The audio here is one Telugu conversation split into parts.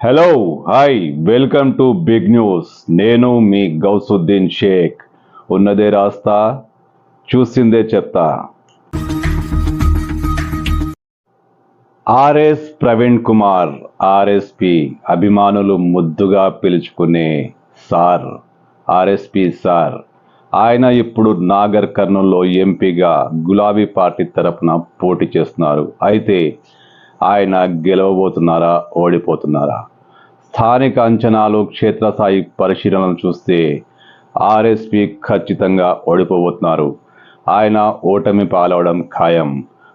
Hello hi welcome to big news. నేను మీ గౌసుద్దీన్ షేక్. ఉన్నదే రాస్తా, చూసిందే చెప్తా. ఆర్ఎస్ ప్రవీణ్ కుమార్, ఆర్ఎస్పి అభిమానులు ముద్దుగా పిలుచుకునే సార్, ఆర్ఎస్పి సార్. ఆయన ఇప్పుడు నాగర్ కర్నూల్లో ఎంపీగా గులాబీ పార్టీ తరపున పోటీ చేస్తున్నారు. అయితే ఆయన గెలవబోతున్నారా, ఓడిపోతున్నారా? స్థానిక అంచనాలు, క్షేత్రస్థాయి పరిశీలనలు చూస్తే ఆర్ఎస్పి ఖచ్చితంగా ఓడిపోబోతున్నారు. ఆయన ఓటమి పాలవడం ఖాయం.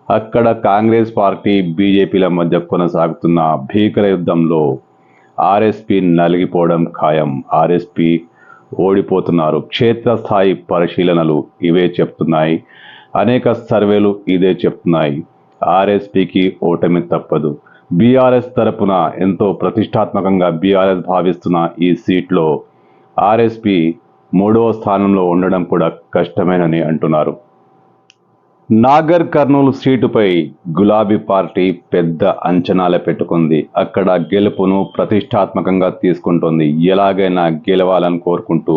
అక్కడ కాంగ్రెస్ పార్టీ, బీజేపీల మధ్య కొనసాగుతున్న భీకర యుద్ధంలో ఆర్ఎస్పి నలిగిపోవడం ఖాయం. ఆర్ఎస్పి ఓడిపోతున్నారు. క్షేత్రస్థాయి పరిశీలనలు ఇవే చెప్తున్నాయి. అనేక సర్వేలు ఇదే చెప్తున్నాయి. ఆర్ఎస్పికి ఓటమి తప్పదు. బీఆర్ఎస్ తరపున ఎంతో ప్రతిష్టాత్మకంగా బీఆర్ఎస్ భావిస్తున్న ఈ సీట్లో ఆర్ఎస్పి 3వ స్థానంలో ఉండడం కూడా కష్టమేనని అంటున్నారు. నాగర్ కర్నూలు సీటుపై గులాబీ పార్టీ పెద్ద అంచనాలు పెట్టుకుంది. అక్కడ గెలుపును ప్రతిష్టాత్మకంగా తీసుకుంటోంది. ఎలాగైనా గెలవాలని కోరుకుంటూ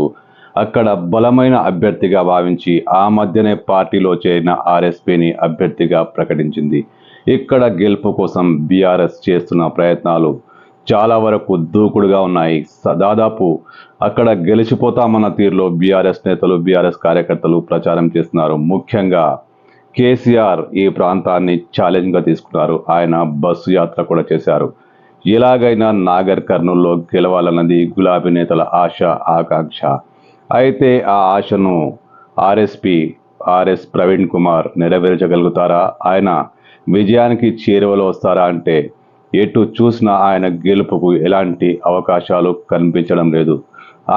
అక్కడ బలమైన అభ్యర్థిగా భావించి ఆ మధ్యనే పార్టీలో చేరిన ఆర్ఎస్పిని అభ్యర్థిగా ప్రకటించింది. ఇక్కడ గెలుపు కోసం బీఆర్ఎస్ చేస్తున్న ప్రయత్నాలు చాలా వరకు దూకుడుగా ఉన్నాయి. దాదాపు అక్కడ గెలిచిపోతామన్న తీరులో బీఆర్ఎస్ నేతలు, బీఆర్ఎస్ కార్యకర్తలు ప్రచారం చేస్తున్నారు. ముఖ్యంగా కేసీఆర్ ఈ ప్రాంతాన్ని ఛాలెంజ్గా తీసుకున్నారు. ఆయన బస్సు యాత్ర కూడా చేశారు. ఎలాగైనా నాగర్ కర్నూల్లో గెలవాలన్నది గులాబీ నేతల ఆశ, ఆకాంక్ష. అయితే ఆ ఆశను ఆర్ఎస్ ప్రవీణ్ కుమార్ నెరవేర్చగలుగుతారా? ఆయన విజయానికి చేరువలో వస్తారా అంటే ఎటు చూసినా ఆయన గెలుపుకు ఎలాంటి అవకాశాలు కనిపించడం లేదు.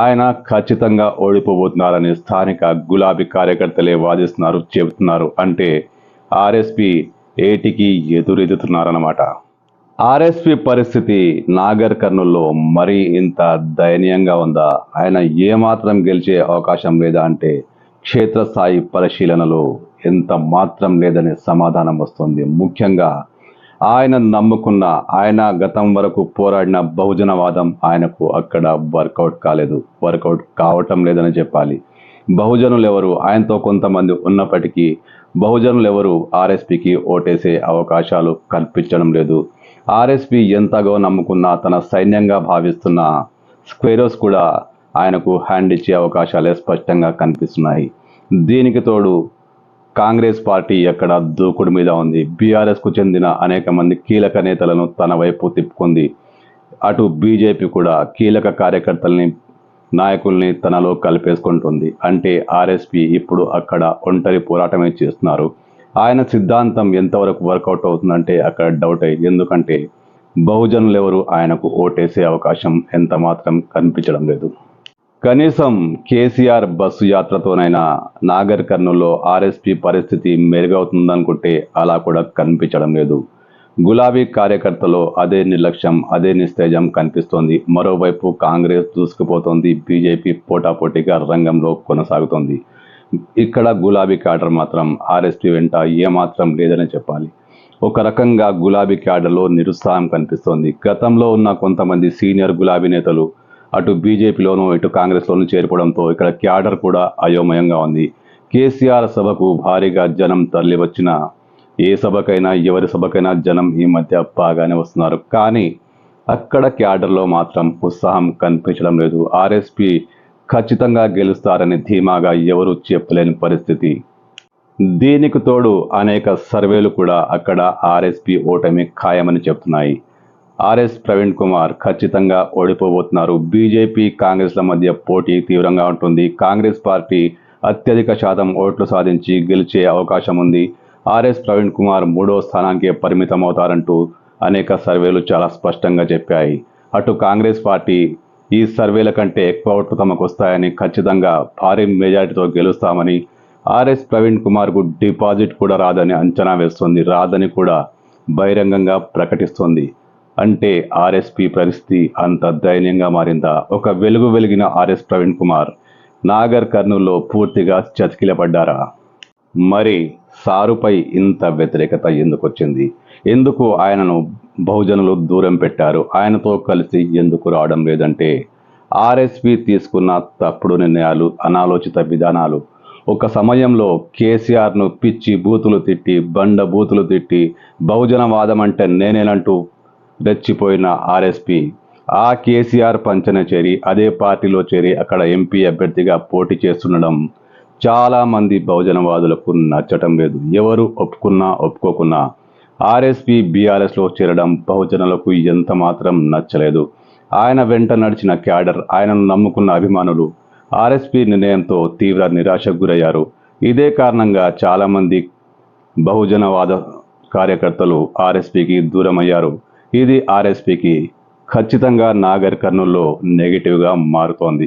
ఆయన ఖచ్చితంగా ఓడిపోబోతున్నారని స్థానిక గులాబీ కార్యకర్తలే వాదిస్తున్నారు, చెబుతున్నారు. అంటే ఆర్ఎస్పి ఏటికి ఎదురెదుతున్నారన్నమాట. ఆర్ఎస్పి పరిస్థితి నాగర్ కర్నూల్లో మరీ ఇంత దయనీయంగా ఉందా? ఆయన ఏమాత్రం గెలిచే అవకాశం లేదా అంటే క్షేత్రస్థాయి పరిశీలనలో ఎంత మాత్రం లేదనే సమాధానం వస్తుంది. ముఖ్యంగా ఆయన నమ్ముకున్న, ఆయన గతం వరకు పోరాడిన బహుజనవాదం ఆయనకు అక్కడ వర్కౌట్ కావటం లేదని చెప్పాలి. బహుజనులు ఎవరు ఆయనతో కొంతమంది ఉన్నప్పటికీ బహుజనులు ఎవరు ఆర్ఎస్పికి ఓటేసే అవకాశాలు కల్పించడం లేదు. ఆర్ఎస్పి ఎంతగా నమ్ముకున్న, తన సైన్యంగా భావిస్తున్న స్క్వేరోస్ కూడా ఆయనకు హ్యాండ్ ఇచ్చే అవకాశాలే స్పష్టంగా కనిపిస్తున్నాయి. దీనికి తోడు కాంగ్రెస్ పార్టీ ఎక్కడ దూకుడు మీద ఉంది. బీఆర్ఎస్కు చెందిన అనేక మంది కీలక నేతలను తన వైపు తిప్పుకుంది. అటు బీజేపీ కూడా కీలక కార్యకర్తల్ని, నాయకుల్ని తనలో కలిపేసుకుంటుంది. అంటే ఆర్ఎస్పి ఇప్పుడు అక్కడ ఒంటరి పోరాటమే చేస్తున్నారు. ఆయన సిద్ధాంతం ఎంతవరకు వర్కౌట్ అవుతుందంటే అక్కడ డౌట్ అయ్యి. ఎందుకంటే బహుజనులు ఎవరు ఆయనకు ఓటేసే అవకాశం ఎంత మాత్రం కనిపించడం లేదు. కనీసం కేసీఆర్ బస్సు యాత్రతోనైనా నాగర్ కర్నూల్లో ఆర్ఎస్పి పరిస్థితి మెరుగవుతుందనుకుంటే అలా కూడా కనిపించడం లేదు. గులాబీ కార్యకర్తలో అదే నిర్లక్ష్యం, అదే నిస్తేజం కనిపిస్తోంది. మరోవైపు కాంగ్రెస్ దూసుకుపోతోంది. బీజేపీ పోటాపోటీగా రంగంలో కొనసాగుతోంది. ఇక్కడ గులాబీ క్యాడర్ మాత్రం ఆర్ఎస్పి వెంట ఏమాత్రం లేదని చెప్పాలి. ఒక రకంగా గులాబీ క్యాడర్లో నిరుత్సాహం కనిపిస్తోంది. గతంలో ఉన్న కొంతమంది సీనియర్ గులాబీ నేతలు అటు బీజేపీలోనూ ఇటు కాంగ్రెస్లోనూ చేరిపోవడంతో ఇక్కడ క్యాడర్ కూడా అయోమయంగా ఉంది. కేసీఆర్ సభకు భారీగా జనం తరలి వచ్చిన, ఏ సభకైనా ఎవరి సభకైనా జనం ఈ మధ్య బాగానే వస్తున్నారు. కానీ అక్కడ క్యాడర్లో మాత్రం ఉత్సాహం కనిపించడం లేదు. ఆర్ఎస్పి ఖచ్చితంగా గెలుస్తారని ధీమాగా ఎవరూ చెప్పలేని పరిస్థితి. దీనికి తోడు అనేక సర్వేలు కూడా అక్కడ ఆర్ఎస్పి ఓటమి ఖాయమని చెప్తున్నాయి. ఆర్ఎస్ ప్రవీణ్ కుమార్ ఖచ్చితంగా ఓడిపోబోతున్నారు. బీజేపీ, కాంగ్రెస్ల మధ్య పోటీ తీవ్రంగా ఉంటుంది. కాంగ్రెస్ పార్టీ అత్యధిక శాతం ఓట్లు సాధించి గెలిచే అవకాశం ఉంది. ఆర్ఎస్ ప్రవీణ్ కుమార్ 3వ స్థానానికే పరిమితం అవుతారంటూ అనేక సర్వేలు చాలా స్పష్టంగా చెప్పాయి. అటు కాంగ్రెస్ పార్టీ ఈ సర్వేల కంటే ఎక్కువ ఓట్లు తమకు వస్తాయని, ఖచ్చితంగా భారీ మెజారిటీతో గెలుస్తామని, ఆర్ఎస్ ప్రవీణ్ కుమార్కు డిపాజిట్ కూడా రాదని అంచనా వేస్తుంది. రాదని కూడా బహిరంగంగా ప్రకటిస్తోంది. అంటే ఆర్ఎస్పి పరిస్థితి అంత దయనీయంగా మారిందా? ఒక వెలుగు వెలిగిన ఆర్ఎస్ ప్రవీణ్ కుమార్ నాగర్ కర్నూల్లో పూర్తిగా చతికిలపడ్డారా? మరి సారుపై ఇంత వ్యతిరేకత ఎందుకు వచ్చింది? ఎందుకు ఆయనను బహుజనులు దూరం పెట్టారు? ఆయనతో కలిసి ఎందుకు రావడం లేదంటే ఆర్ఎస్పి తీసుకున్న తప్పుడు నిర్ణయాలు, అనాలోచిత విధానాలు. ఒక సమయంలో కేసీఆర్ను పిచ్చి బూతులు తిట్టి, బండ బూతులు తిట్టి, బహుజనవాదం అంటే నేనేనంటూ రెచ్చిపోయిన ఆర్ఎస్పి ఆ కేసీఆర్ పంచన చేరి అదే పార్టీలో చేరి అక్కడ ఎంపీ అభ్యర్థిగా పోటీ చేస్తుండడం చాలామంది బహుజనవాదులకు నచ్చటం లేదు. ఎవరు ఒప్పుకున్నా ఒప్పుకోకున్నా ఆర్ఎస్పి బీఆర్ఎస్లో చేరడం బహుజనులకు ఎంత మాత్రం నచ్చలేదు. ఆయన వెంట నడిచిన క్యాడర్, ఆయనను నమ్ముకున్న అభిమానులు ఆర్ఎస్పి నిర్ణయంతో తీవ్ర నిరాశకు గురయ్యారు. ఇదే కారణంగా చాలామంది బహుజనవాద కార్యకర్తలు ఆర్ఎస్పికి దూరమయ్యారు. ఇది ఆర్ఎస్పికి ఖచ్చితంగా నాగర్ కర్నూల్లో నెగిటివ్గా మారుతోంది.